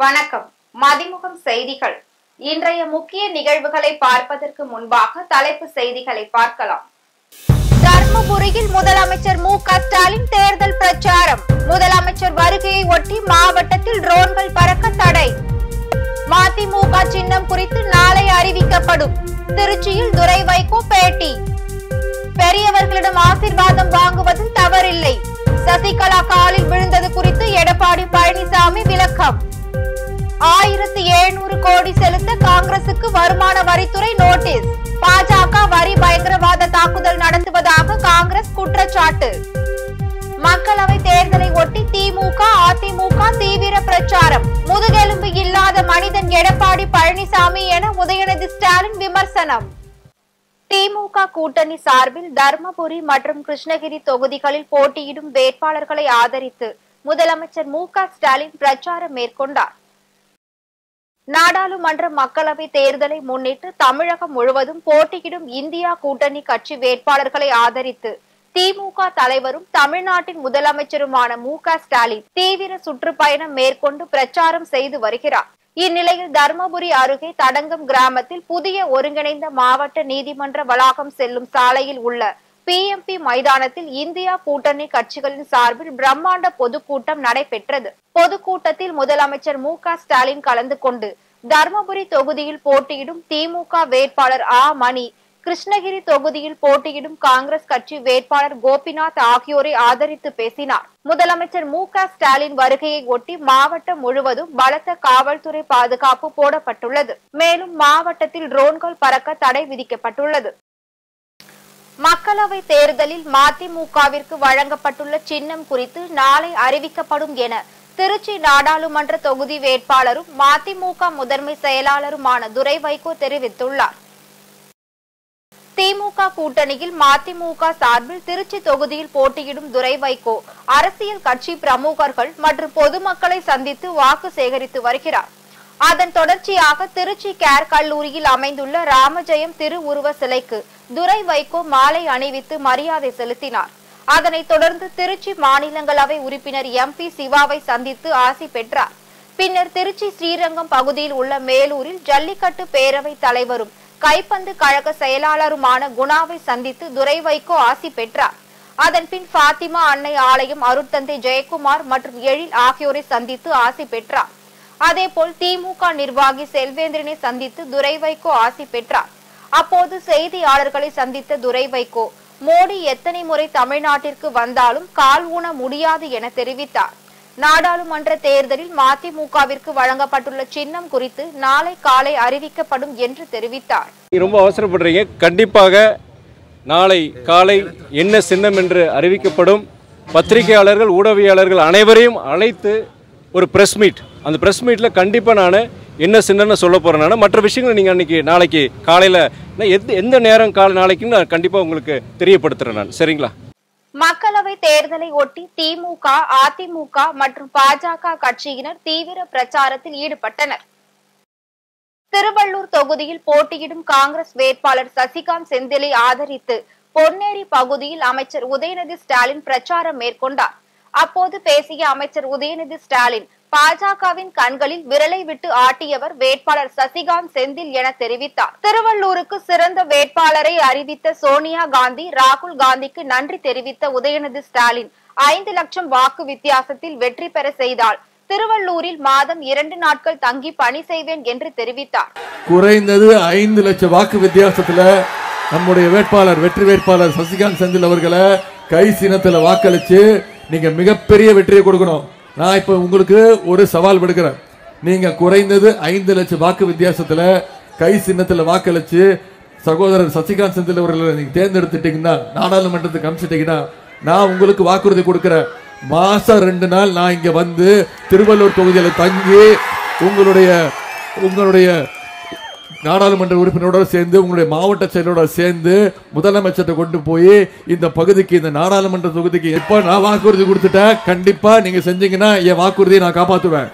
வணக்கம். மதிமுகம் செய்திகள். இன்றைய முக்கிய நிகழ்வுகளை பார்ப்பதற்கு முன்பாக தலைப்பு செய்திகளை பார்க்கலாம். தர்மபுரியில் முதலமைச்சர் மு.க.ஸ்டாலின் தேர்தல் பிரச்சாரம். முதலமைச்சர் வருகையை ஒட்டி மாவட்டத்தில் ட்ரோன்கள் பறக்க தடை. மதிமுக சின்னம் குறித்து நாளை அறிவிக்கப்படும். திருச்சியில் துரை வைகோ பேட்டி. பெரியவர்களிடம் ஆசீர்வாதம் வாங்குவதில் தவறில்லை. சசிகலா காலில் விழுந்தது குறித்து எடப்பாடி பழனிசாமி விளக்கம். 1700 கோடி செலுத்த காங்கிரசுக்கு வருமான வரித்துறை நோட்டீஸ். பாஜக வரி பயங்கரவாத தாக்குதல் நடத்துவதாக காங்கிரஸ் குற்றச்சாட்டு. மக்களவை தேர்தலை ஒட்டி திமுக அதிமுக தீவிர பிரச்சாரம். முதுகெலும்பு இல்லாத மனிதன் எடப்பாடி பழனிசாமி என உதயநிதி ஸ்டாலின் விமர்சனம். திமுக கூட்டணி சார்பில் தர்மபுரி மற்றும் கிருஷ்ணகிரி தொகுதிகளில் போட்டியிடும் வேட்பாளர்களை ஆதரித்து முதலமைச்சர் மு.க.ஸ்டாலின் பிரச்சாரம் மேற்கொண்டார். நாடாளுமன்ற மக்களவை தேர்தலை முன்னிட்டு தமிழகம் முழுவதும் போட்டியிடும் இந்தியா கூட்டணி கட்சி வேட்பாளர்களை ஆதரித்து திமுக தலைவரும் தமிழ்நாட்டின் முதலமைச்சருமான மு.க.ஸ்டாலின் தீவிர சுற்றுப்பயணம் மேற்கொண்டு பிரச்சாரம் செய்து வருகிறார். இந்நிலையில் தர்மபுரி அருகே தடங்கம் கிராமத்தில் புதிய ஒருங்கிணைந்த மாவட்ட நீதிமன்ற வளாகம் செல்லும் சாலையில் உள்ள PMP மைதானத்தில் இந்தியா கூட்டணி கட்சிகளின் சார்பில் பிரம்மாண்ட பொதுக்கூட்டம் நடைபெற்றது. பொதுக்கூட்டத்தில் முதலமைச்சர் மு.க.ஸ்டாலின் கலந்து கொண்டு தர்மபுரி தொகுதியில் போட்டியிடும் திமுக வேட்பாளர் மணி, கிருஷ்ணகிரி தொகுதியில் போட்டியிடும் காங்கிரஸ் கட்சி வேட்பாளர் கோபிநாத் ஆகியோரை ஆதரித்து பேசினார். முதலமைச்சர் மு.க.ஸ்டாலின் வருகையை ஒட்டி மாவட்டம் முழுவதும் பலத்த காவல்துறை பாதுகாப்பு போடப்பட்டுள்ளது. மேலும் மாவட்டத்தில் ட்ரோன்கள் பறக்க தடை விதிக்கப்பட்டுள்ளது. மக்களவை தேர்தலில் மதிமுகவிற்கு வழங்கப்பட்டுள்ள சின்னம் குறித்து நாளை அறிவிக்கப்படும் என திருச்சி நாடாளுமன்ற தொகுதி வேட்பாளரும் மதிமுக முதன்மை செயலாளருமான துரை வைகோ தெரிவித்துள்ளார். திமுக கூட்டணியில் மதிமுக சார்பில் திருச்சி தொகுதியில் போட்டியிடும் துரை வைகோ அரசியல் கட்சி பிரமுகர்கள் மற்றும் பொதுமக்களை சந்தித்து வாக்கு சேகரித்து வருகிறார். அதன் தொடர்ச்சியாக திருச்சி கேர் கல்லூரியில் அமைந்துள்ள ராமஜெயம் திருவுருவ சிலைக்கு துரை வைகோ மாலை அணிவித்து மரியாதை செலுத்தினார். அதனைத் தொடர்ந்து திருச்சி மாநிலங்களவை உறுப்பினர் MP சிவாவை சந்தித்து ஆசி பெற்றார். பின்னர் திருச்சி ஸ்ரீரங்கம் பகுதியில் உள்ள மேலூரில் ஜல்லிக்கட்டு பேரவை தலைவரும் கைப்பந்து கழக செயலாளருமான குணாவை சந்தித்து துரை வைகோ ஆசி பெற்றார். அதன்பின் பாத்திமா அன்னை ஆலயம் அருட்தந்தை ஜெயக்குமார் மற்றும் எழில் ஆகியோரை சந்தித்து ஆசி பெற்றார். அதேபோல் திமுக நிர்வாகி செல்வேந்திரனை சந்தித்து துரை வைகோ ஆசி பெற்றார். அப்போது செய்தியாளர்களை சந்தித்த துரை வைகோ, மோடி எத்தனை முறை தமிழ்நாட்டிற்கு வந்தாலும் கால் ஊன முடியாது என தெரிவித்தார். நாடாளுமன்ற தேர்தலில் மதிமுகவிற்கு வழங்கப்பட்டுள்ள சின்னம் குறித்து நாளை காலை அறிவிக்கப்படும் என்று தெரிவித்தார். ரொம்ப அவசரப்படுறீங்க. கண்டிப்பாக நாளை காலை என்ன சின்னம் என்று அறிவிக்கப்படும். பத்திரிகையாளர்கள் ஊடகவியாளர்கள் அனைவரையும் அழைத்து ஒரு பிரஸ் மீட், அந்த பிரஸ் மீட்டில் கண்டிப்பாக நான் என்ன சின்னன்னு சொல்ல போகிறேன். மற்ற விஷயங்களை நீங்கள் நாளைக்கு காலையில் எந்த நேரம் நாளைக்குன்னு நான் கண்டிப்பாக உங்களுக்கு தெரியப்படுத்துகிறேன் நான். சரிங்களா? மக்களவை தேர்தலை ஒட்டி திமுக அதிமுக மற்றும் பாஜக கட்சியினர் தீவிர பிரச்சாரத்தில் ஈடுபட்டனர். திருவள்ளூர் தொகுதியில் போட்டியிடும் காங்கிரஸ் வேட்பாளர் சசிகாந்த் செந்திலை ஆதரித்து பொன்னேரி பகுதியில் அமைச்சர் உதயநிதி ஸ்டாலின் பிரச்சாரம் மேற்கொண்டார். அப்போது பேசிய அமைச்சர் உதயநிதி ஸ்டாலின், பாஜகவின் கண்களில் விரலை விட்டு ஆட்டியவர் வேட்பாளர் சசிகாந்த் செந்தில் என தெரிவித்தார். திருவள்ளூருக்கு சிறந்த வேட்பாளரை அறிவித்த சோனியா காந்தி, ராகுல் காந்திக்கு நன்றி தெரிவித்த உதயநிதி ஸ்டாலின் 5 லட்சம் வாக்கு வித்தியாசத்தில் வெற்றி பெற செய்தால் திருவள்ளூரில் மாதம் 2 நாட்கள் தங்கி பணி செய்வேன் என்று தெரிவித்தார். குறைந்தது 5 லட்சம் வாக்கு வித்தியாசத்துல நம்முடைய வேட்பாளர் வெற்றி வேட்பாளர் சசிகாந்த் செந்தில் அவர்களை கை சின்னத்துல வாக்களிச்சு நீங்க மிகப்பெரிய வெற்றியை கொடுக்கணும். நான் இப்ப உங்களுக்கு ஒரு சவால் விடுக்கிறேன். நீங்க குறைந்தது 5 லட்சம் வாக்கு வித்தியாசத்துல கை சின்னத்துல வாக்களிச்சு சகோதரர் சசிகாந்த் செந்தில் அவர்களை நீங்க தேர்ந்தெடுத்துட்டீங்கன்னா, நாடாளுமன்றத்துக்கு அனுப்பிச்சிட்டீங்கன்னா, நான் உங்களுக்கு வாக்குறுதி கொடுக்கிறேன். மாசம் 2 நாள் நான் இங்க வந்து திருவள்ளூர் தொகுதியில தங்கி உங்களுடைய நாடாளுமன்ற உறுப்பினரோட சேர்ந்து உங்களுடைய மாவட்ட செயலரோட சேர்ந்து முதலமைச்சர்கிட்ட கொண்டு போய் இந்த பகுதிக்கு, இந்த நாடாளுமன்ற தொகுதிக்கு இப்ப நான் வாக்குறுதி கொடுத்துட்டேன். கண்டிப்பா நீங்க செஞ்சீங்கன்னா என் வாக்குறுதியை நான் காப்பாத்துவேன்.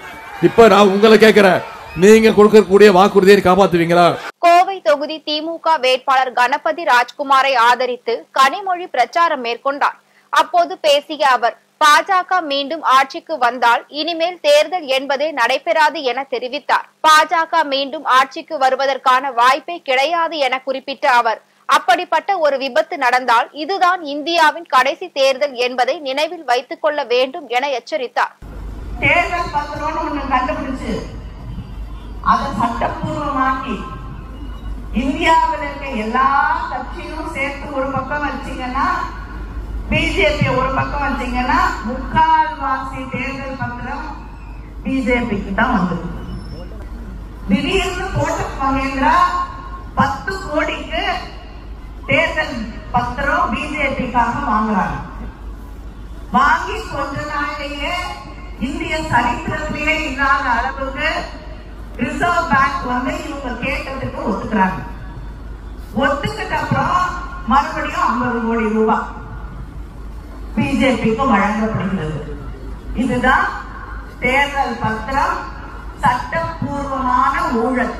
இப்ப நான் உங்களை கேட்கிறேன், நீங்க கொடுக்கக்கூடிய வாக்குறுதியை காப்பாத்துவீங்களா? கோவை தொகுதி திமுக வேட்பாளர் கணபதி ராஜ்குமாரை ஆதரித்து கனிமொழி பிரச்சாரம் மேற்கொண்டார். அப்போது பேசிய அவர், பாஜக மீண்டும் ஆட்சிக்கு வந்தால் இனிமேல் தேர்தல் என்பதே நடைபெறாது என தெரிவித்தார். பாஜக மீண்டும் ஆட்சிக்கு வருவதற்கான வாய்ப்பே கிடையாது என குறிப்பிட்ட அவர், அப்படிப்பட்ட ஒரு விபத்து நடந்தால் இதுதான் இந்தியாவின் கடைசி தேர்தல் என்பதை நினைவில் வைத்துக் கொள்ள வேண்டும் என எச்சரித்தார். தேர்தல் பத்திரம்னு ஒண்ணு கண்டுபிடிச்சு அதை சட்டப்பூர்வமாக்கி இந்தியாவில் இருக்க எல்லா கட்சியும் சேர்த்து ஒரு பக்கம் வச்சீங்கன்னா, பிஜேபி ஒரு பக்கம் வச்சீங்கன்னா, முக்கால்வாசி தேர்தல் பத்திரம் பிஜேபிக்கு தான் வந்தது. திடீர்னு கோட்டக் மகேந்திரா 10 கோடிக்கு தேர்தல் பத்திரம் பிஜேபிக்காக வாங்குறாங்க. வாங்கி கொஞ்ச நாளிலேயே இந்திய சரித்திரத்திலேயே இல்லாத அளவுக்கு ரிசர்வ் பேங்க் வந்து இவங்க கேட்டதுக்கு ஒத்துக்கிறாங்க. ஒத்துக்கிட்ட அப்புறம் மறுபடியும் 50 கோடி ரூபாய் பிஜேபிக்கு வழங்கப்படுகிறது. இதுதான் தேர்தல் பத்திரம் சட்டப்பூர்வமான ஊழல்.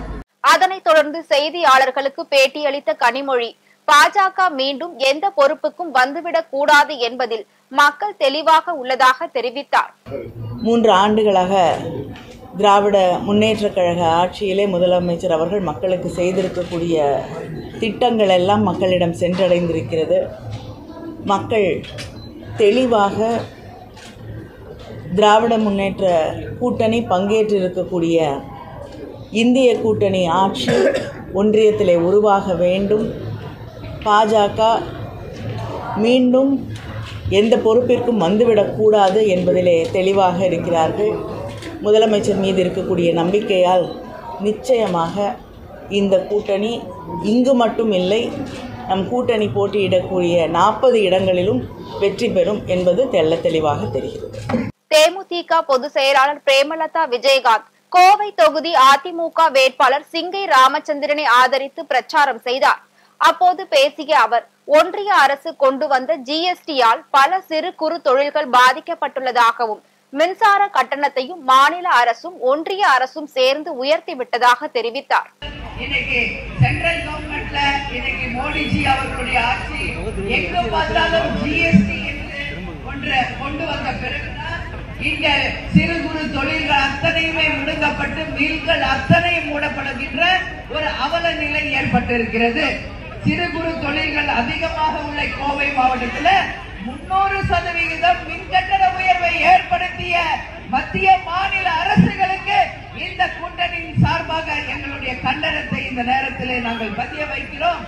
அதனைத் தொடர்ந்து செய்தியாளர்களுக்கு பேட்டியளித்த கனிமொழி, பாஜக மீண்டும் எந்த பொறுப்புக்கும் வந்துவிடக் கூடாது என்பதில் மக்கள் தெளிவாக உள்ளதாக தெரிவித்தார். 3 ஆண்டுகளாக திராவிட முன்னேற்றக் கழக ஆட்சியிலே முதலமைச்சர் அவர்கள் மக்களுக்கு செய்திருக்கக்கூடிய திட்டங்கள் எல்லாம் மக்களிடம் சென்றடைந்திருக்கிறது. மக்கள் தெளிவாக திராவிட முன்னேற்ற கூட்டணி பங்கேற்றிருக்கக்கூடிய இந்திய கூட்டணி ஆட்சி ஒன்றியத்திலே உருவாக வேண்டும், பாஜக மீண்டும் எந்த பொறுப்பிற்கும் வந்துவிடக்கூடாது என்பதிலே தெளிவாக இருக்கிறார்கள். முதலமைச்சர் மீது இருக்கக்கூடிய நம்பிக்கையால் நிச்சயமாக இந்த கூட்டணி இங்கு மட்டும் இல்லை, நம் கூட்டணி போட்டியிடக்கூடிய 40 இடங்களிலும் வெற்றி பெறும் என்பது தெள்ள தெளிவாக தெரிகிறது. தேமுதிக பொதுச் செயலாளர் பிரேமலதா விஜயகாந்த் கோவை தொகுதி அதிமுக வேட்பாளர் சிங்கை ராமச்சந்திரனை ஆதரித்து பிரச்சாரம் செய்தார். அப்போது பேசிய அவர், ஒன்றிய அரசு கொண்டு வந்த ஜிஎஸ்டியால் பல சிறு குறு தொழில்கள் பாதிக்கப்பட்டுள்ளதாகவும், மின்சார கட்டணத்தையும் மாநில அரசும் ஒன்றிய அரசும் சேர்ந்து உயர்த்தி விட்டதாக தெரிவித்தார். இன்னைக்கு சென்ட்ரல் கவர்மெண்ட்ல இன்னைக்கு மோடிஜி அவர்களுடைய ஆட்சி எங்கு பார்த்தாலும் ஜிஎஸ்டி என்று ஒன்றை கொண்டு வந்த பிறகுதான் இங்க சிறு குறு தொழில்கள் அத்தனையுமே முடக்கப்பட்டு மில்கள் அத்தனையும் மூடப்படுகின்ற ஒரு அவல நிலை ஏற்பட்டிருக்கிறது. சிறு குறு தொழில்கள் அதிகமாக உள்ள கோவை மாவட்டத்தில் 300% மின் கட்டண உயர்வை ஏற்படுத்திய மத்திய மாநில அரசுகளுக்கு இந்த கூட்டணியின் சார்பாக எங்களுடைய கண்டனத்தை இந்த நேரத்திலே நாங்கள் பதிய வைக்கிறோம்.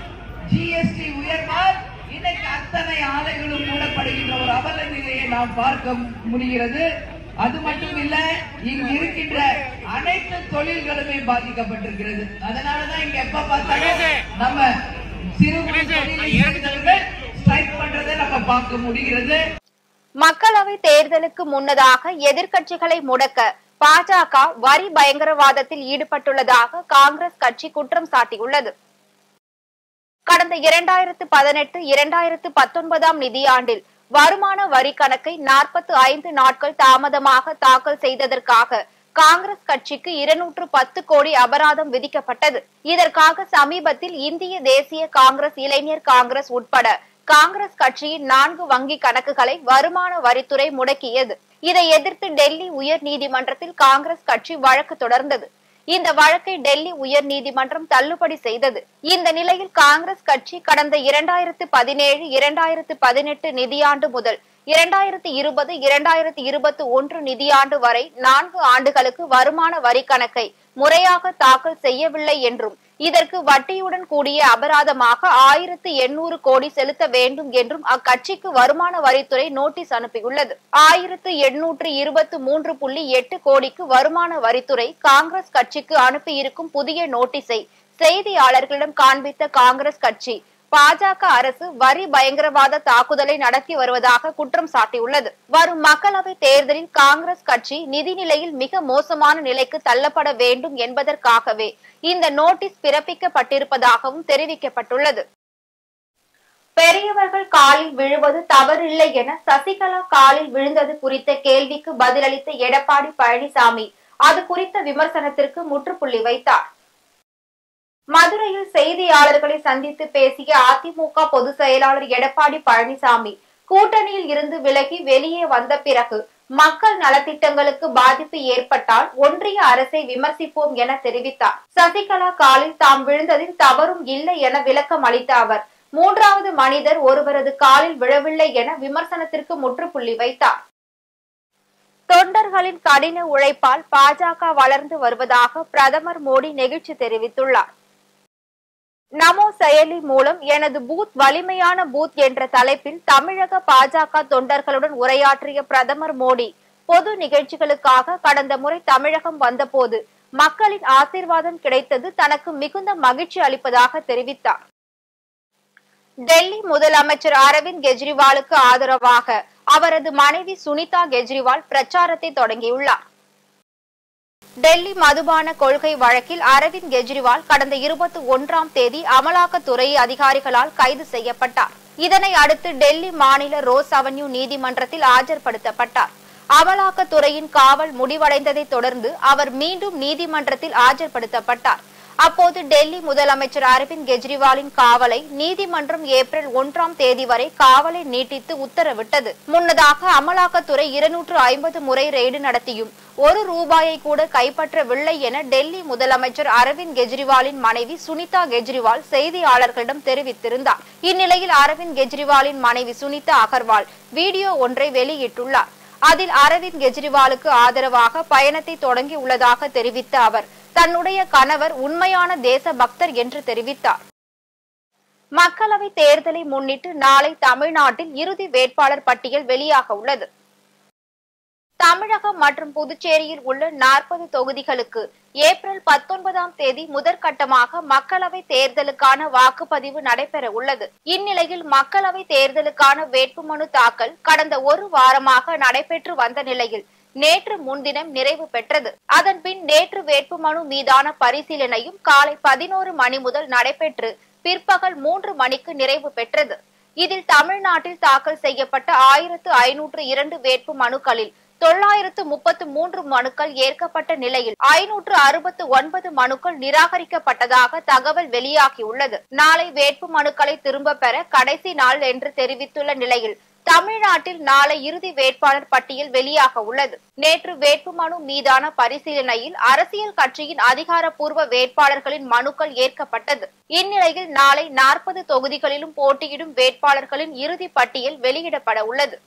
ஜிஎஸ்டி உயர்வால் இன்னைக்கு அத்தனை ஆலைகளும் மூடப்படுகின்ற ஒரு அவல நிலையை நாம் பார்க்க முடிகிறது. அது மட்டும் இல்ல, இங்கு இருக்கின்ற அனைத்து தொழில்களுமே பாதிக்கப்பட்டிருக்கிறது. அதனாலதான் இங்க எப்ப பார்த்தாலும் நம்ம சிறு குறு தொழில்கள் ஸ்ட்ரைக் பண்றதை நம்ம பார்க்க முடிகிறது. மக்களவை தேர்தலுக்கு முன்னதாக எதிர்க்கட்சிகளை முடக்க பாஜக வரி பயங்கரவாதத்தில் ஈடுபட்டுள்ளதாக காங்கிரஸ் கட்சி குற்றம் சாட்டியுள்ளது. கடந்த 2018-2019 நிதியாண்டில் வருமான வரி கணக்கை 45 நாட்கள் தாமதமாக தாக்கல் செய்ததற்காக காங்கிரஸ் கட்சிக்கு 210 கோடி அபராதம் விதிக்கப்பட்டது. இதற்காக சமீபத்தில் இந்திய தேசிய காங்கிரஸ், இளைஞர் காங்கிரஸ் உட்பட காங்கிரஸ் கட்சியின் 4 வங்கி கணக்குகளை வருமான வரித்துறை முடக்கியது. இதை எதிர்த்து டெல்லி உயர் நீதிமன்றத்தில் காங்கிரஸ் கட்சி வழக்கு தொடர்ந்தது. இந்த வழக்கை டெல்லி உயர் நீதிமன்றம் தள்ளுபடி செய்தது. இந்த நிலையில் காங்கிரஸ் கட்சி கடந்த 2017-2018 நிதியாண்டு முதல் 2020-2021 நிதியாண்டு வரை 4 ஆண்டுகளுக்கு வருமான வரி கணக்கை முறையாக தாக்கல் செய்யவில்லை என்றும், இதற்கு வட்டியுடன் கூடிய அபராதமாக 1800 கோடி செலுத்த வேண்டும் என்றும் அக்கட்சிக்கு வருமான வரித்துறை நோட்டீஸ் அனுப்பியுள்ளது. 1823.8 கோடிக்கு வருமான வரித்துறை காங்கிரஸ் கட்சிக்கு அனுப்பியிருக்கும் புதிய நோட்டீஸை செய்தியாளர்களிடம் காண்பித்த காங்கிரஸ் கட்சி பாஜக அரசு வரி பயங்கரவாத தாக்குதலை நடத்தி வருவதாக குற்றம் சாட்டியுள்ளது. வரும் மக்களவை தேர்தலில் காங்கிரஸ் கட்சி நிதி நிலையில் மிக மோசமான நிலைக்கு தள்ளப்பட வேண்டும் என்பதற்காகவே இந்த நோட்டீஸ் பிறப்பிக்கப்பட்டிருப்பதாகவும் தெரிவிக்கப்பட்டுள்ளது. பெரியவர்கள் காலில் விழுவது தவறில்லை என சசிகலா காலில் விழுந்தது குறித்த கேள்விக்கு பதிலளித்த எடப்பாடி பழனிசாமி அது குறித்த விமர்சனத்திற்கு முற்றுப்புள்ளி வைத்தார். மதுரையில் செய்தியாளர்களை சந்தித்து பேசிய அதிமுக பொதுச் செயலாளர் எடப்பாடி பழனிசாமி, கூட்டணியில் இருந்து விலகி வெளியே வந்த பிறகு மக்கள் நலத்திட்டங்களுக்கு பாதிப்பு ஏற்பட்டால் ஒன்றிய அரசை விமர்சிப்போம் என தெரிவித்தார். சசிகலா காலில் தாம் விழுந்ததில் தவறும் இல்லை என விளக்கம் அளித்த அவர், மூன்றாவது மனிதர் ஒருவரது காலில் விழவில்லை என விமர்சனத்திற்கு முற்றுப்புள்ளி வைத்தார். தொண்டர்களின் கடின உழைப்பால் பாஜக வளர்ந்து வருவதாக பிரதமர் மோடி நெகிழ்ச்சி தெரிவித்துள்ளார். நமோ செயலி மூலம் எனது பூத் வலிமையான பூத் என்ற தலைப்பில் தமிழக பாஜக தொண்டர்களுடன் உரையாற்றிய பிரதமர் மோடி, பொது நிகழ்ச்சிகளுக்காக கடந்த முறை தமிழகம் வந்தபோது மக்களின் ஆசீர்வாதம் கிடைத்தது தனக்கு மிகுந்த மகிழ்ச்சி அளிப்பதாக தெரிவித்தார். டெல்லி முதலமைச்சர் அரவிந்த் கெஜ்ரிவாலுக்கு ஆதரவாக அவரது மனைவி சுனிதா கெஜ்ரிவால் பிரச்சாரத்தை தொடங்கியுள்ளார். டெல்லி மதுபான கொள்கை வழக்கில் அரவிந்த் கெஜ்ரிவால் கடந்த 21ஆம் தேதி அமலாக்கத்துறை அதிகாரிகளால் கைது செய்யப்பட்டார். இதனை அடுத்து டெல்லி மாநில ரோஸ் அவென்யூ நீதிமன்றத்தில் ஆஜர்படுத்தப்பட்டார். அமலாக்கத்துறையின் காவல் முடிவடைந்ததை தொடர்ந்து அவர் மீண்டும் நீதிமன்றத்தில் ஆஜர்படுத்தப்பட்டார். அப்போது டெல்லி முதலமைச்சர் அரவிந்த் கெஜ்ரிவாலின் காவலை நீதிமன்றம் ஏப்ரல் 1ஆம் தேதி வரை காவலை நீட்டித்து உத்தரவிட்டது. முன்னதாக அமலாக்கத்துறை 250 முறை ரெய்டு நடத்தியும் ₹1 கூட கைப்பற்றவில்லை என டெல்லி முதலமைச்சர் அரவிந்த் கெஜ்ரிவாலின் மனைவி சுனிதா கெஜ்ரிவால் செய்தியாளர்களிடம் தெரிவித்திருந்தார். இந்நிலையில் அரவிந்த் கெஜ்ரிவாலின் மனைவி சுனிதா அகர்வால் வீடியோ ஒன்றை வெளியிட்டுள்ளார். அதில் அரவிந்த் கெஜ்ரிவாலுக்கு ஆதரவாக பயணத்தை தொடங்கி உள்ளதாக தெரிவித்த அவர், தன்னுடைய கணவர் உண்மையான தேசபக்தர் என்று தெரிவித்தார். மக்களவை தேர்தலை முன்னிட்டு நாளை தமிழ்நாட்டில் இறுதி வேட்பாளர் பட்டியல் வெளியாக உள்ளது. தமிழகம் மற்றும் புதுச்சேரியில் உள்ள 40 தொகுதிகளுக்கு ஏப்ரல் 19ஆம் தேதி முதற்கட்டமாக மக்களவை தேர்தலுக்கான வாக்குப்பதிவு நடைபெற உள்ளது. இந்நிலையில் மக்களவை தேர்தலுக்கான வேட்புமனு தாக்கல் கடந்த ஒரு வாரமாக நடைபெற்று வந்த நிலையில் நேற்று முன்தினம் நிறைவு பெற்றது. அதன்பின் நேற்று வேட்புமனு மீதான பரிசீலனையும் காலை 11 மணி முதல் நடைபெற்று பிற்பகல் 3 மணிக்கு நிறைவு பெற்றது. இதில் தமிழ்நாட்டில் தாக்கல் செய்யப்பட்ட 1502 வேட்பு மனுக்களில் 933 மனுக்கள் ஏற்கப்பட்ட நிலையில் 569 மனுக்கள் நிராகரிக்கப்பட்டதாக தகவல் வெளியாகியுள்ளது. நாளை வேட்பு மனுக்களை திரும்ப பெற கடைசி நாள் என்று தெரிவித்துள்ள நிலையில் தமிழ்நாட்டில் நாளை இறுதி வேட்பாளர் பட்டியல் வெளியாக உள்ளது. நேற்று வேட்புமனு மீதான பரிசீலனையில் அரசியல் கட்சியின் அதிகாரப்பூர்வ வேட்பாளர்களின் மனுக்கள் ஏற்கப்பட்டது. இந்நிலையில் நாளை 40 தொகுதிகளிலும் போட்டியிடும் வேட்பாளர்களின் இறுதி பட்டியல் வெளியிடப்பட உள்ளது.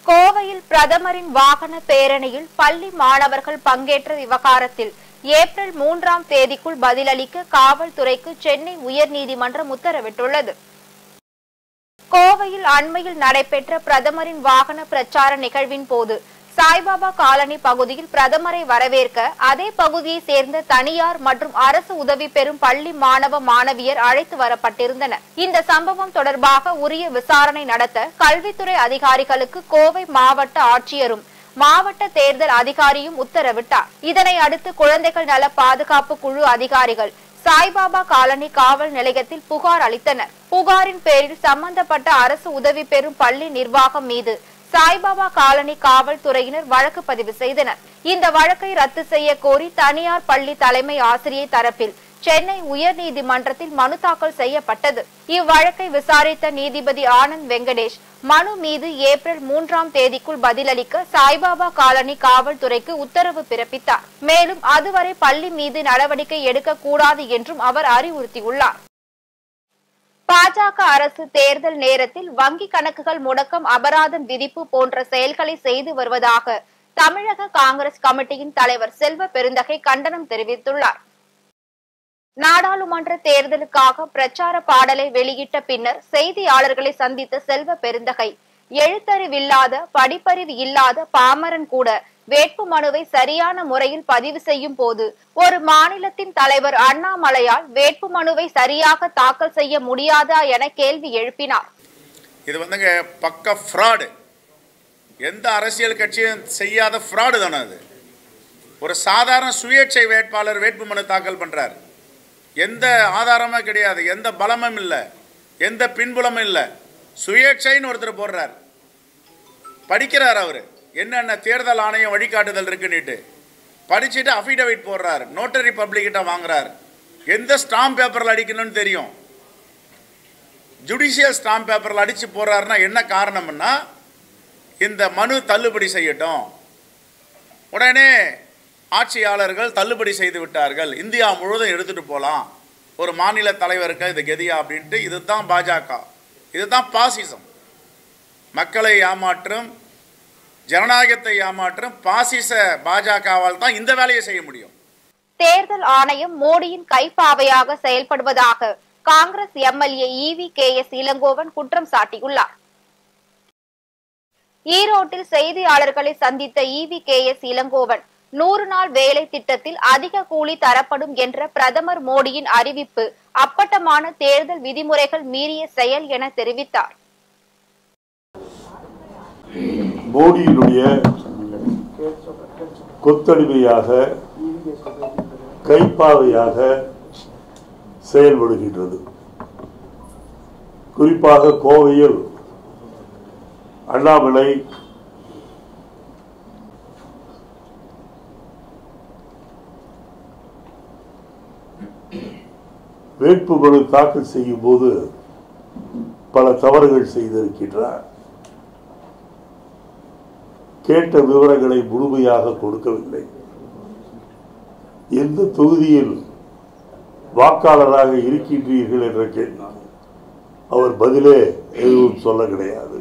கோவையில் பிரதமரின் வாகன பேரணியில் பள்ளி மாணவர்கள் பங்கேற்ற விவகாரத்தில் ஏப்ரல் 3ஆம் தேதிக்குள் பதிலளிக்க காவல்துறைக்கு சென்னை உயர்நீதிமன்றம் உத்தரவிட்டுள்ளது. கோவையில் அண்மையில் நடைபெற்ற பிரதமரின் வாகன பிரச்சார நிகழ்வின் போது சாய்பாபா காலனி பகுதியில் பிரதமரை வரவேற்க அதே பகுதியை சேர்ந்த தனியார் மற்றும் அரசு உதவி பெறும் பள்ளி மாணவ மாணவியர் அழைத்து வரப்பட்டிருந்தனர். இந்த சம்பவம் தொடர்பாக உரிய விசாரணை நடத்த கல்வித்துறை அதிகாரிகளுக்கு கோவை மாவட்ட ஆட்சியரும் மாவட்ட தேர்தல் அதிகாரியும் உத்தரவிட்டார். இதனை அடுத்து குழந்தைகள் நல பாதுகாப்பு குழு அதிகாரிகள் சாய்பாபா காலனி காவல் நிலையத்தில் புகார் அளித்தனர். புகாரின் பேரில் சம்பந்தப்பட்ட அரசு உதவி பெறும் பள்ளி நிர்வாகம் மீது சாய்பாபா காலனி காவல்துறையினர் வழக்கு பதிவு செய்தனர். இந்த வழக்கை ரத்து செய்ய கோரி தனியார் பள்ளி தலைமை ஆசிரியர் தரப்பில் சென்னை உயர்நீதிமன்றத்தில் மனு தாக்கல் செய்யப்பட்டது. இவ்வழக்கை விசாரித்த நீதிபதி ஆனந்த் வெங்கடேஷ் மனு மீது ஏப்ரல் 3ஆம் தேதிக்குள் பதிலளிக்க சாய்பாபா காலனி காவல்துறைக்கு உத்தரவு பிறப்பித்தார். மேலும் அதுவரை பள்ளி மீது நடவடிக்கை எடுக்கக்கூடாது என்றும் அவர் அறிவுறுத்தியுள்ளார். பாஜக அரசு தேர்தல் நேரத்தில் வங்கி கணக்குகள் முடக்கம், அபராதம் விதிப்பு போன்ற செயல்களை செய்து வருவதாக தமிழக காங்கிரஸ் கமிட்டியின் தலைவர் செல்வ பெருந்தகை கண்டனம் தெரிவித்துள்ளார். நாடாளுமன்ற தேர்தலுக்காக பிரச்சார பாடலை வெளியிட்ட பின்னர் செய்தியாளர்களை சந்தித்த செல்வ பெருந்தகை, எழுத்தறிவில்லாத படிப்பறிவு இல்லாத பாமரன் கூட வேட்பு மனுவை சரியான முறையில் பதிவு செய்யும் போது ஒரு மாநிலத்தின் தலைவர் அண்ணாமலையால் வேட்பு மனுவை சரியாக தாக்கல் செய்ய முடியாதா என கேள்வி எழுப்பினார். இது வந்துங்க பக்க ஃப்ராடு. எந்த அரசியல் கட்சியும் செய்யாத ஃப்ராடு தானே அது. ஒரு சாதாரண சுயேட்சை வேட்பாளர் வேட்பு மனு தாக்கல் பண்றார். எந்த ஆதாரமும் கிடையாது, எந்த பலமும் இல்லை, எந்த பின்புலமும் இல்லை. சுயேட்சைன்னு ஒருத்தர் போடுறார், படிக்கிறார். அவர் என்னென்ன தேர்தல் ஆணையம் வழிகாட்டுதல் இருக்குன்னுட்டு படிச்சுட்டு அஃபிடவிட் போடுறார், நோட்டரி பப்ளிக்கிட்ட வாங்குறார், எந்த ஸ்டாம்ப் பேப்பரில் அடிக்கணும்னு தெரியும். ஜுடிஷியல் ஸ்டாம்ப் பேப்பரில் அடித்து போடுறாருன்னா என்ன காரணம்னா, இந்த மனு தள்ளுபடி செய்யட்டும். உடனே ஆட்சியாளர்கள் தள்ளுபடி செய்து விட்டார்கள், இந்தியா முழுவதும் எடுத்துகிட்டு போகலாம், ஒரு மாநில தலைவருக்கு இது கெதியா அப்படின்ட்டு. இதுதான் பாஜக, இதுதான் பாசிசம். மக்களை ஏமாற்றும், ஜனநாயகத்தை ஏமாற்றும் பாசிச பாஜகவால் தான் இந்த வேலையை செய்ய முடியும். தேர்தல் ஆணையம் மோடியின் கைப்பாவையாக செயல்படுவதாக காங்கிரஸ் எம்எல்ஏ EV.KS இளங்கோவன் குற்றம் சாட்டியுள்ளார். ஈரோட்டில் செய்தியாளர்களை சந்தித்த EV.KS இளங்கோவன் 100 நாள் வேலை திட்டத்தில் அதிக கூலி தரப்படும் என்ற பிரதமர் மோடியின் அறிவிப்பு அப்பட்டமான தேர்தல் விதிமுறைகள் மீறிய செயல் என தெரிவித்தார். மோடியினுடைய கொத்தடிமையாக, கைப்பாவையாக செயல்படுகின்றது. குறிப்பாக கோவையில் அண்ணாமலை வேட்புமனு தாக்கல் செய்யும் போது பல தவறுகள் செய்திருக்கின்றார். கேட்ட விவரங்களை முழுமையாக கொடுக்கவில்லை. எந்த தொகுதியில் வாக்காளராக இருக்கின்றீர்கள் என்ற கேள்வி அவர் பதிலே எதுவும் சொல்ல கிடையாது.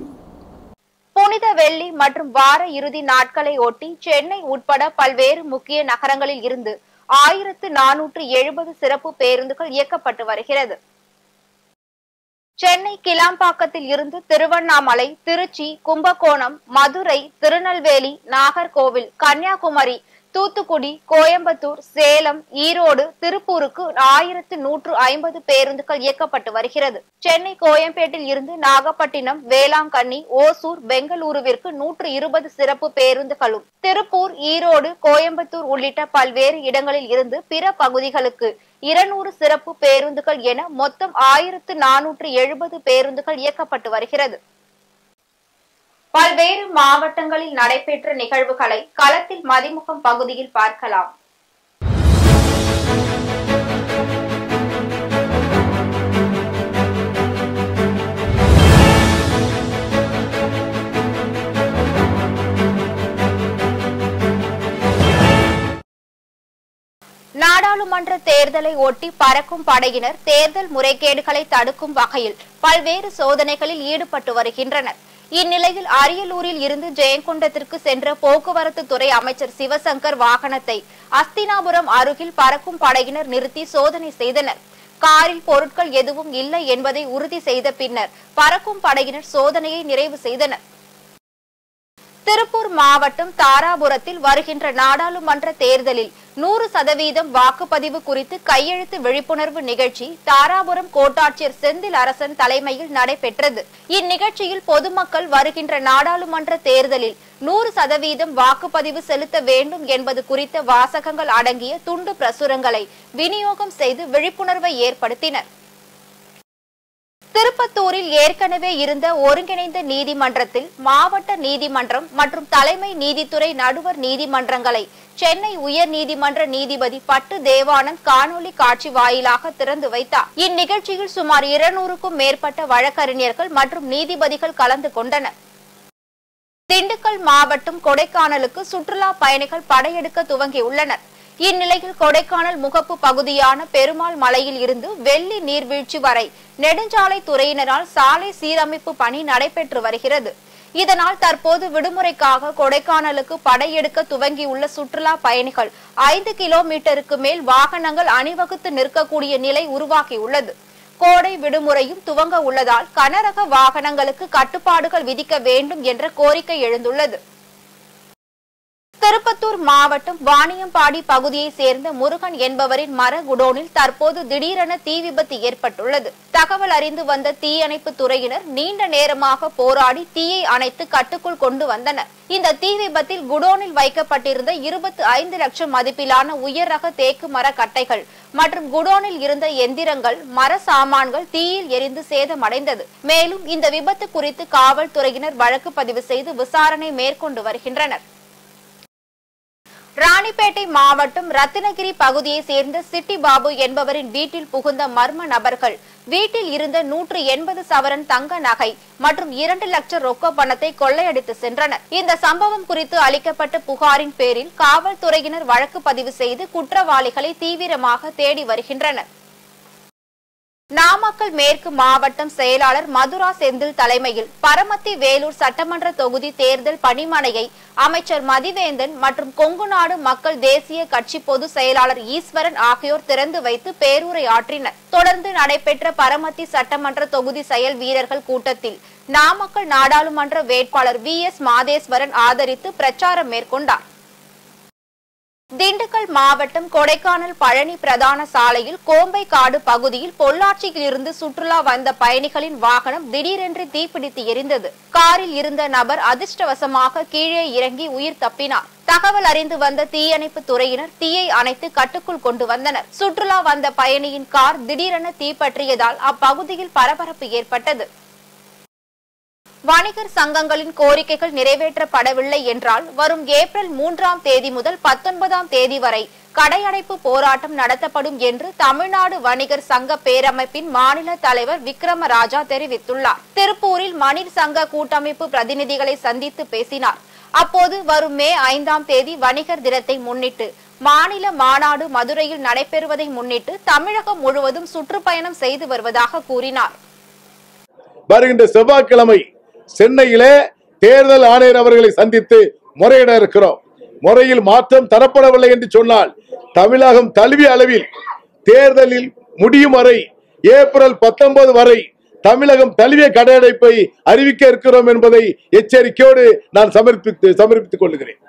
புனித வெள்ளி மற்றும் வார இறுதி நாட்களை ஒட்டி சென்னை உட்பட பல்வேறு முக்கிய நகரங்களில் இருந்து 1470 சிறப்பு பேருந்துகள் இயக்கப்பட்டு வருகிறது. சென்னை கிளாம்பாக்கத்தில் இருந்து திருவண்ணாமலை, திருச்சி, கும்பகோணம், மதுரை, திருநெல்வேலி, நாகர்கோவில், கன்னியாகுமரி, தூத்துக்குடி, கோயம்புத்தூர், சேலம், ஈரோடு, திருப்பூருக்கு 1150 பேருந்துகள் இயக்கப்பட்டு வருகிறது. சென்னை கோயம்பேட்டில் இருந்து நாகப்பட்டினம், வேளாங்கண்ணி, ஓசூர், பெங்களூருவிற்கு 120 சிறப்பு பேருந்துகளும், திருப்பூர், ஈரோடு, கோயம்புத்தூர் உள்ளிட்ட பல்வேறு இடங்களில் இருந்து பிற பகுதிகளுக்கு 200 சிறப்பு பேருந்துகள் என மொத்தம் 1470 பேருந்துகள் இயக்கப்பட்டு வருகிறது. பல்வேறு மாவட்டங்களில் நடைபெற்ற நிகழ்வுகளை களத்தில் மதிமுகம் பகுதியில் பார்க்கலாம். நாடாளுமன்ற தேர்தலை ஒட்டி பறக்கும் படையினர் தேர்தல் முறைகேடுகளை தடுக்கும் வகையில் பல்வேறு சோதனைகளில் ஈடுபட்டு வருகின்றனர். இந்நிலையில் அரியலூரில் இருந்து ஜெயங்கொண்டத்திற்கு சென்ற போக்குவரத்து துறை அமைச்சர் சிவசங்கர் வாகனத்தை அஸ்தினாபுரம் அருகில் பறக்கும் படையினர் நிறுத்தி சோதனை செய்தனர். காரில் பொருட்கள் எதுவும் இல்லை என்பதை உறுதி செய்த பின்னர் பறக்கும் படையினர் சோதனையை நிறைவு செய்தனர். திருப்பூர் மாவட்டம் தாராபுரத்தில் வருகின்ற நாடாளுமன்ற தேர்தலில் 100% வாக்குப்பதிவு குறித்து கையெழுத்து விழிப்புணர்வு நிகழ்ச்சி தாராபுரம் கோட்டாட்சியர் செந்தில் அரசன் தலைமையில் நடைபெற்றது. இந்நிகழ்ச்சியில் பொதுமக்கள் வருகின்ற நாடாளுமன்ற தேர்தலில் 100% வாக்குப்பதிவு செலுத்த வேண்டும் என்பது குறித்த வாசகங்கள் அடங்கிய துண்டு பிரசுரங்களை விநியோகம் செய்து விழிப்புணர்வை ஏற்படுத்தினர். திருப்பத்தூரில் ஏற்கனவே இருந்த ஒருங்கிணைந்த நீதிமன்றத்தில் மாவட்ட நீதிமன்றம் மற்றும் தலைமை நீதித்துறை நடுவர் நீதிமன்றங்களை சென்னை உயர் நீதிமன்ற நீதிபதி பட்டு தேவானந்த் காணொலி காட்சி வாயிலாக திறந்து வைத்தார். இந்நிகழ்ச்சியில் சுமார் 200க்கும் மேற்பட்ட வழக்கறிஞர்கள் மற்றும் நீதிபதிகள் கலந்து கொண்டனர். திண்டுக்கல் மாவட்டம் கொடைக்கானலுக்கு சுற்றுலா பயணிகள் படையெடுக்க துவங்கியுள்ளனர். இந்நிலையில் கொடைக்கானல் முகப்பு பகுதியான பெருமாள் மலையில் இருந்து வெள்ளி நீர்வீழ்ச்சி வரை நெடுஞ்சாலை துறையினரால் சாலை சீரமைப்பு பணி நடைபெற்று வருகிறது. இதனால் தற்போது விடுமுறைக்காக கொடைக்கானலுக்கு படையெடுக்க துவங்கியுள்ள சுற்றுலா பயணிகள் 5 கிலோமீட்டருக்கு மேல் வாகனங்கள் அணிவகுத்து நிற்கக்கூடிய நிலை உருவாகியுள்ளது. கோடை விடுமுறையும் துவங்க உள்ளதால் கனரக வாகனங்களுக்கு கட்டுப்பாடுகள் விதிக்க வேண்டும் என்ற கோரிக்கை எழுந்துள்ளது. திருப்பத்தூர் மாவட்டம் வாணியம்பாடி பகுதியை சேர்ந்த முருகன் என்பவரின் மர குடோனில் தற்போது திடீரென தீ விபத்து ஏற்பட்டுள்ளது. தகவல் அறிந்து வந்த தீயணைப்பு துறையினர் நீண்ட நேரமாக போராடி தீயை அணைத்து கட்டுக்குள் கொண்டு வந்தனர். இந்த தீ விபத்தில் குடோனில் வைக்கப்பட்டிருந்த 25 லட்சம் மதிப்பிலான உயர் ரக தேக்கு மர கட்டைகள் மற்றும் குடோனில் இருந்த எந்திரங்கள், மர சாமான்கள் தீயில் எரிந்து சேதமடைந்தது. மேலும் இந்த விபத்து குறித்து காவல்துறையினர் வழக்கு பதிவு செய்து விசாரணை மேற்கொண்டு வருகின்றனர். ராணிப்பேட்டை மாவட்டம் ரத்தினகிரி பகுதியை சேர்ந்த சிட்டி பாபு என்பவரின் வீட்டில் புகுந்த மர்ம நபர்கள் வீட்டில் இருந்த 180 சவரன் தங்க நகை மற்றும் 2 லட்சம் ரொக்க பணத்தை கொள்ளையடித்து சென்றனர். இந்த சம்பவம் குறித்து அளிக்கப்பட்ட புகாரின் பேரில் காவல்துறையினர் வழக்கு பதிவு செய்து குற்றவாளிகளை தீவிரமாக தேடி வருகின்றனர். நாமக்கல் மேற்கு மாவட்டம் செயலாளர் மதுரா செந்தில் தலைமையில் பரமத்தி வேலூர் சட்டமன்ற தொகுதி தேர்தல் பணிமனையை அமைச்சர் மதிவேந்தன் மற்றும் கொங்குநாடு மக்கள் தேசிய கட்சி பொதுச் செயலாளர் ஈஸ்வரன் ஆகியோர் திறந்து வைத்து பேருரை ஆற்றினர். தொடர்ந்து நடைபெற்ற பரமத்தி சட்டமன்ற தொகுதி செயல் வீரர்கள் கூட்டத்தில் நாமக்கல் நாடாளுமன்ற வேட்பாளர் VS மாதேஸ்வரன் ஆதரித்து பிரச்சாரம் மேற்கொண்டார். திண்டுக்கல் மாவட்டம் கொடைக்கானல் பழனி பிரதான சாலையில் கோம்பைக்காடு பகுதியில் பொள்ளாச்சியில் இருந்து சுற்றுலா வந்த பயணிகளின் வாகனம் திடீரென்று தீப்பிடித்து எரிந்தது. காரில் இருந்த நபர் அதிர்ஷ்டவசமாக கீழே இறங்கி உயிர் தப்பினார். தகவல் அறிந்து வந்த தீயணைப்பு துறையினர் தீயை அணைத்து கட்டுக்குள் கொண்டு வந்தனர். சுற்றுலா வந்த பயணியின் கார் திடீரென தீப்பற்றியதால் அப்பகுதியில் பரபரப்பு ஏற்பட்டது. வணிகர் சங்கங்களின் கோரிக்கைகள் நிறைவேற்றப்படவில்லை என்றால் வரும் ஏப்ரல் 3ஆம் தேதி முதல் 19ஆம் தேதி வரை கடையடைப்பு போராட்டம் நடத்தப்படும் என்று தமிழ்நாடு வணிகர் சங்க பேரமைப்பின் மாநில தலைவர் விக்ரமராஜா தெரிவித்துள்ளார். திருப்பூரில் மணிர் சங்க கூட்டமைப்பு பிரதிநிதிகளை சந்தித்து பேசினார். அப்போது வரும் மே 5ஆம் தேதி வணிகர் தினத்தை முன்னிட்டு மாநில மாநாடு மதுரையில் நடைபெறுவதை முன்னிட்டு தமிழகம் முழுவதும் சுற்றுப்பயணம் செய்து வருவதாக கூறினார். வருகின்ற செவ்வாய்க்கிழமை சென்னையிலே தேர்தல் ஆணையர் அவர்களை சந்தித்து முறையிட இருக்கிறோம். முறையில் மாற்றம் தரப்படவில்லை என்று சொன்னால் தமிழகம் தழுவிய அளவில் தேர்தலில் முடியும் வரை ஏப்ரல் 19 வரை தமிழகம் தழுவிய கடையடைப்பை அறிவிக்க இருக்கிறோம் என்பதை எச்சரிக்கையோடு நான் சமர்ப்பித்துக் கொள்கிறேன்.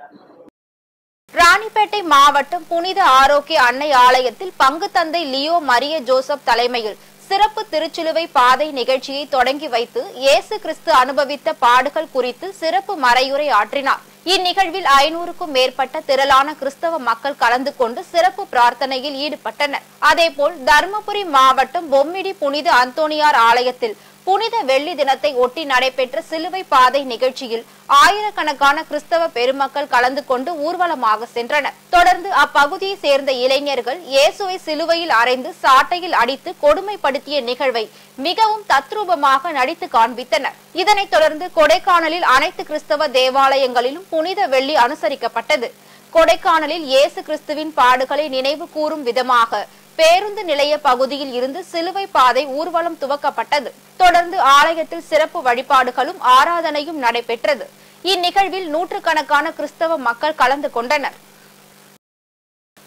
ராணிப்பேட்டை மாவட்டம் புனித ஆரோக்கிய அன்னை ஆலயத்தில் பங்கு தந்தை லியோ மரிய ஜோசப் தலைமையில் சிறப்பு திருச்சிலுவை பாதை நிகழ்ச்சியை தொடங்கி வைத்து இயேசு கிறிஸ்து அனுபவித்த பாடுகள் குறித்து சிறப்பு மறையுரை ஆற்றினார். இந்நிகழ்வில் 500க்கும் மேற்பட்ட திரளான கிறிஸ்தவ மக்கள் கலந்து கொண்டு சிறப்பு பிரார்த்தனையில் ஈடுபட்டனர். அதேபோல் தர்மபுரி மாவட்டம் பொம்மிடி புனித அந்தோணியார் ஆலயத்தில் புனித வெள்ளி தினத்தை ஒட்டி நடைபெற்ற சிலுவை பாதை நிகழ்ச்சியில் ஆயிரக்கணக்கான கிறிஸ்தவ பெருமக்கள் கலந்து கொண்டு ஊர்வலமாக சென்றனர். தொடர்ந்து அப்பகுதியை சேர்ந்த இளைஞர்கள் இயேசுவை சிலுவையில் அறைந்து சாட்டையில் அடித்து கொடுமைப்படுத்திய நிகழ்வை மிகவும் தத்ரூபமாக நடித்து காண்பித்தனர். இதனைத் தொடர்ந்து கொடைக்கானலில் அனைத்து கிறிஸ்தவ தேவாலயங்களிலும் புனித வெள்ளி அனுசரிக்கப்பட்டது. கொடைக்கானலில் இயேசு கிறிஸ்துவின் பாடுகளை நினைவு கூறும் விதமாக பேருந்து நிலைய பகுதியில் இருந்து சிலுவை பாதை ஊர்வலம் துவக்கப்பட்டது. தொடர்ந்து ஆலயத்தில் சிறப்பு வழிபாடுகளும் ஆராதனையும் நடைபெற்றது. இந்நிகழ்வில் நூற்றுக்கணக்கான கிறிஸ்தவ மக்கள் கலந்து கொண்டனர்.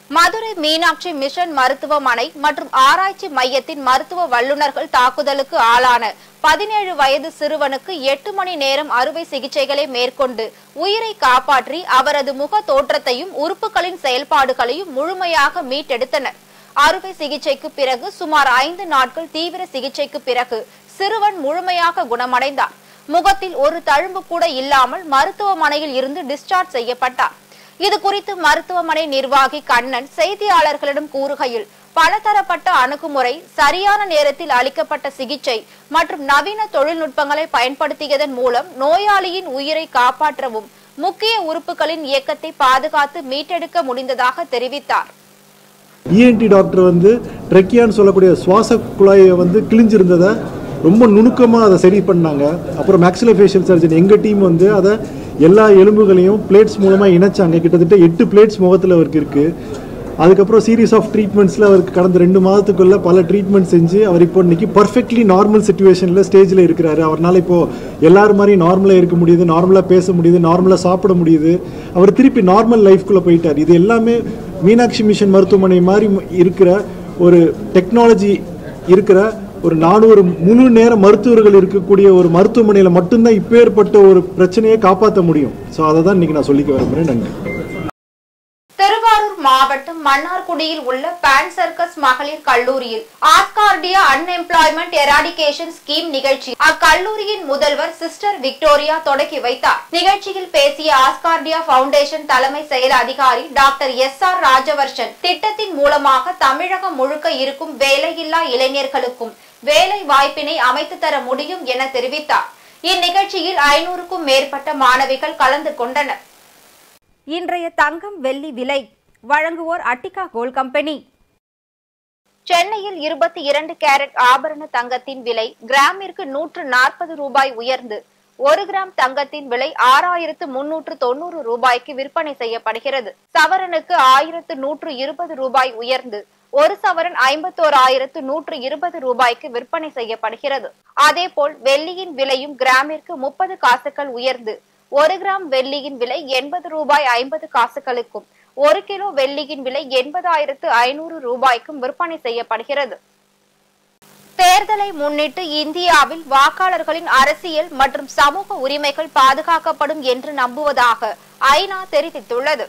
மதுரை மீனாட்சி மிஷன் மருத்துவமனை மற்றும் ஆராய்ச்சி மையத்தின் மருத்துவ வல்லுநர்கள் தாக்குதலுக்கு ஆளான 17 வயது சிறுவனுக்கு 8 மணி நேரம் அறுவை சிகிச்சைகளை மேற்கொண்டு உயிரை காப்பாற்றி அவரது முக தோற்றத்தையும் உறுப்புகளின் செயல்பாடுகளையும் முழுமையாக மீட்டெடுத்தனர். அறுவை சிகிச்சைக்கு பிறகு சுமார் 5 நாட்கள் தீவிர சிகிச்சைக்கு பிறகு சிறுவன் முழுமையாக குணமடைந்தார். முகத்தில் ஒரு தழும்பு கூட இல்லாமல் மருத்துவமனையில் இருந்து டிஸ்சார்ஜ் செய்யப்பட்டார். இது குறித்து மருத்துவமனை நிர்வாகி கண்ணன் செய்தியாளர்களிடம் கூறுகையில் பலதரப்பட்ட அணுகுமுறை, சரியான நேரத்தில் அளிக்கப்பட்ட சிகிச்சை மற்றும் நவீன தொழில்நுட்பங்களை பயன்படுத்தியதன் மூலம் நோயாளியின் உயிரை காப்பாற்றவும் முக்கிய உறுப்புகளின் இயக்கத்தை பாதுகாத்து மீட்டெடுக்க முடிந்ததாக தெரிவித்தார். இஎன்டி டாக்டர் வந்து ட்ரெக்கியான்னு சொல்லக்கூடிய சுவாச குழாயை வந்து கிழிஞ்சிருந்ததை ரொம்ப நுணுக்கமாக அதை சரி பண்ணாங்க. அப்புறம் மேக்ஸிலோஃபேஷியல் சர்ஜன் எங்கள் டீம் வந்து அதை எல்லா எலும்புகளையும் பிளேட்ஸ் மூலமாக இணைச்சாங்க. கிட்டத்தட்ட 8 பிளேட்ஸ் முகத்தில் அவருக்கு இருக்குது. அதுக்கப்புறம் சீரீஸ் ஆஃப் ட்ரீட்மெண்ட்ஸில் அவருக்கு கடந்த 2 மாதத்துக்குள்ளே பல ட்ரீட்மெண்ட் செஞ்சு அவர் இப்போ இன்றைக்கி பர்ஃபெக்ட்லி நார்மல் சுச்சுவேஷனில் ஸ்டேஜில் இருக்கிறாரு. அவரால் இப்போது எல்லாரும் மாதிரி நார்மலாக இருக்க முடியுது, நார்மலாக பேச முடியுது, நார்மலாக சாப்பிட முடியுது. அவர் திருப்பி நார்மல் லைஃப்குள்ளே போயிட்டார். இது எல்லாமே மீனாட்சி மிஷன் மருத்துவமனை மாதிரி இருக்கிற ஒரு டெக்னாலஜி இருக்கிற ஒரு 400 முழு நேர மருத்துவர்கள் இருக்கக்கூடிய ஒரு மருத்துவமனையில் மட்டும்தான் இப்போ ஏற்பட்ட ஒரு பிரச்சனையை காப்பாற்ற முடியும். ஸோ அதை தான் இன்னைக்கு நான் சொல்லிக்க விரும்புகிறேன். நன்றி. திருவாரூர் மாவட்டம் மன்னார்குடியில் உள்ள பான் சர்க்கஸ் மகளிர் கல்லூரியில் ஆஸ்கார்டியா அன்எம்ப்ளாய்மெண்ட் எராடிகேஷன் ஸ்கீம் நிகழ்ச்சி அக்கல்லூரியின் முதல்வர் சிஸ்டர் விக்டோரியா தொடங்கி வைத்தார். நிகழ்ச்சியில் பேசிய ஆஸ்கார்டியா பவுண்டேஷன் தலைமை செயல் அதிகாரி டாக்டர் SR ராஜவர்ஷன், திட்டத்தின் மூலமாக தமிழகம் முழுக்க இருக்கும் வேலையில்லா இளைஞர்களுக்கும் வேலை வாய்ப்பினை அமைத்து தர முடியும் என தெரிவித்தார். இந்நிகழ்ச்சியில் 500க்கும் மேற்பட்ட மாணவிகள் கலந்து கொண்டனர். இன்றைய தங்கம் வெள்ளி விலை வழங்குவோர் அட்டிகா கோல்ட் கம்பெனி. சென்னையில் 22 கேரட் ஆபரண தங்கத்தின் விலை கிராமிற்கு 140 ரூபாய் உயர்ந்து 1 கிராம் தங்கத்தின் விலை 6390 ரூபாய்க்கு விற்பனை செய்யப்படுகிறது. சவரனுக்கு 1120 ரூபாய் உயர்ந்து 1 சவரன் 51120 ரூபாய்க்கு விற்பனை செய்யப்படுகிறது. அதேபோல் வெள்ளியின் விலையும் கிராமிற்கு 30 காசுகள் உயர்ந்து 1 கிராம் வெள்ளியின் விலை 80 ரூபாய் 50 காசுகளுக்கும் 1 கிலோ வெள்ளியின் விலை 80,500 ரூபாய்க்கும் விற்பனை செய்யப்படுகிறது. தேர்தலை முன்னிட்டு இந்தியாவில் வாக்காளர்களின் அரசியல் மற்றும் சமூக உரிமைகள் பாதுகாக்கப்படும் என்று நம்புவதாக ஐநா தெரிவித்துள்ளது.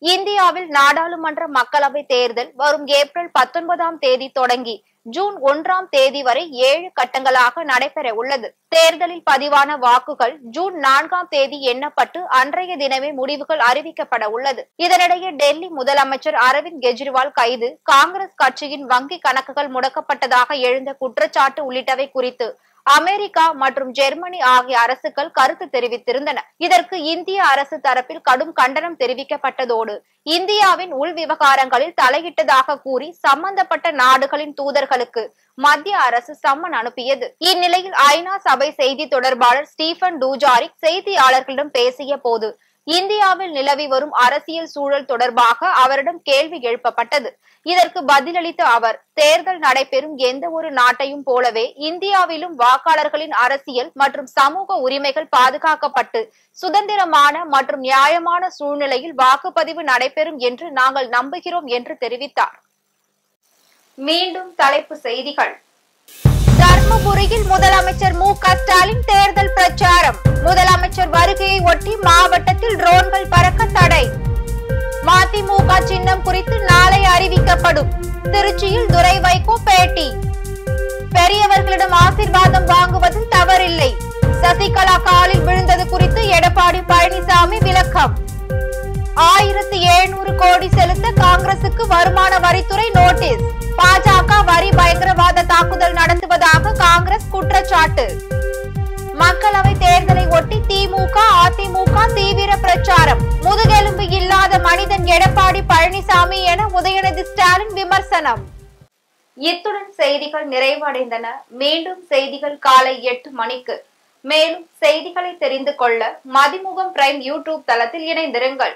இந்தியாவில் நாடாளுமன்ற மக்களவை தேர்தல் வரும் ஏப்ரல் 19ஆம் தேதி தொடங்கி ஜூன் 1ஆம் தேதி வரை 7 கட்டங்களாக நடைபெற உள்ளது. தேர்தலில் பதிவான வாக்குகள் ஜூன் 4ஆம் தேதி எண்ணப்பட்டு அன்றைய தினமே முடிவுகள் அறிவிக்கப்பட உள்ளது. இதனிடையே டெல்லி முதலமைச்சர் அரவிந்த் கெஜ்ரிவால் கைது, காங்கிரஸ் கட்சியின் வங்கி கணக்குகள் முடக்கப்பட்டதாக எழுந்த குற்றச்சாட்டு உள்ளிட்டவை குறித்து அமெரிக்கா மற்றும் ஜெர்மனி ஆகிய அரசுகள் கருத்து தெரிவித்திருந்தன. இதற்கு இந்திய அரசு தரப்பில் கடும் கண்டனம் தெரிவிக்கப்பட்டதோடு இந்தியாவின் உள் விவகாரங்களில் தலையிட்டதாக கூறி சம்பந்தப்பட்ட நாடுகளின் தூதர்களுக்கு மத்திய அரசு சம்மன் அனுப்பியது. இந்நிலையில் ஐநா சபை செய்தி தொடர்பாளர் ஸ்டீபன் டூஜாரிக் செய்தியாளர்களிடம் பேசிய போது இந்தியாவில் நிலவி வரும் அரசியல் சூழல் தொடர்பாக அவரிடம் கேள்வி எழுப்பப்பட்டது. இதற்கு பதிலளித்த அவர், தேர்தல் நடைபெறும் எந்த ஒரு நாட்டையும் போலவே இந்தியாவிலும் வாக்காளர்களின் அரசியல் மற்றும் சமூக உரிமைகள் பாதுகாக்கப்பட்டு சுதந்திரமான மற்றும் நியாயமான சூழ்நிலையில் வாக்குப்பதிவு நடைபெறும் என்று நாங்கள் நம்புகிறோம் என்று தெரிவித்தார். மீண்டும் தலைப்பு செய்திகள். தர்மபுரியில் முதலமைச்சர் மு.க. ஸ்டாலின் தேர்தல் பிரச்சாரம். முதலமைச்சர் வருகையை ஒட்டி மாவட்டத்தில் ட்ரோன்கள் பறக்க தடை. மதிமுக சின்னம் குறித்து நாளை அறிவிக்கப்படும். திருச்சியில் துரை வைகோ பேட்டி. பெரியவர்களிடம் ஆசீர்வாதம் வாங்குவதில் தவறில்லை. சசிகலா காலில் விழுந்தது குறித்து எடப்பாடி பழனிசாமி விளக்கம். 1700 கோடி செலுத்த காங்கிரசுக்கு வருமான வரித்துறை நோட்டீஸ். பாஜக வரி பயங்கரவாத தாக்குதல் நடத்துவதாக காங்கிரஸ் குற்றச்சாட்டு. மக்களவை தேர்தலை ஒட்டி திமுக அதிமுக தீவிர பிரச்சாரம். முதுகெலும்பு இல்லாத மனிதன் எடப்பாடி பழனிசாமி என உதயநிதி ஸ்டாலின் விமர்சனம். இத்துடன் செய்திகள் நிறைவடைந்தன. மீண்டும் செய்திகள் காலை 8 மணிக்கு. மேலும் செய்திகளை தெரிந்து கொள்ள மதிமுகம் பிரைம் யூடியூப் தளத்தில் இணைந்திருங்கள்.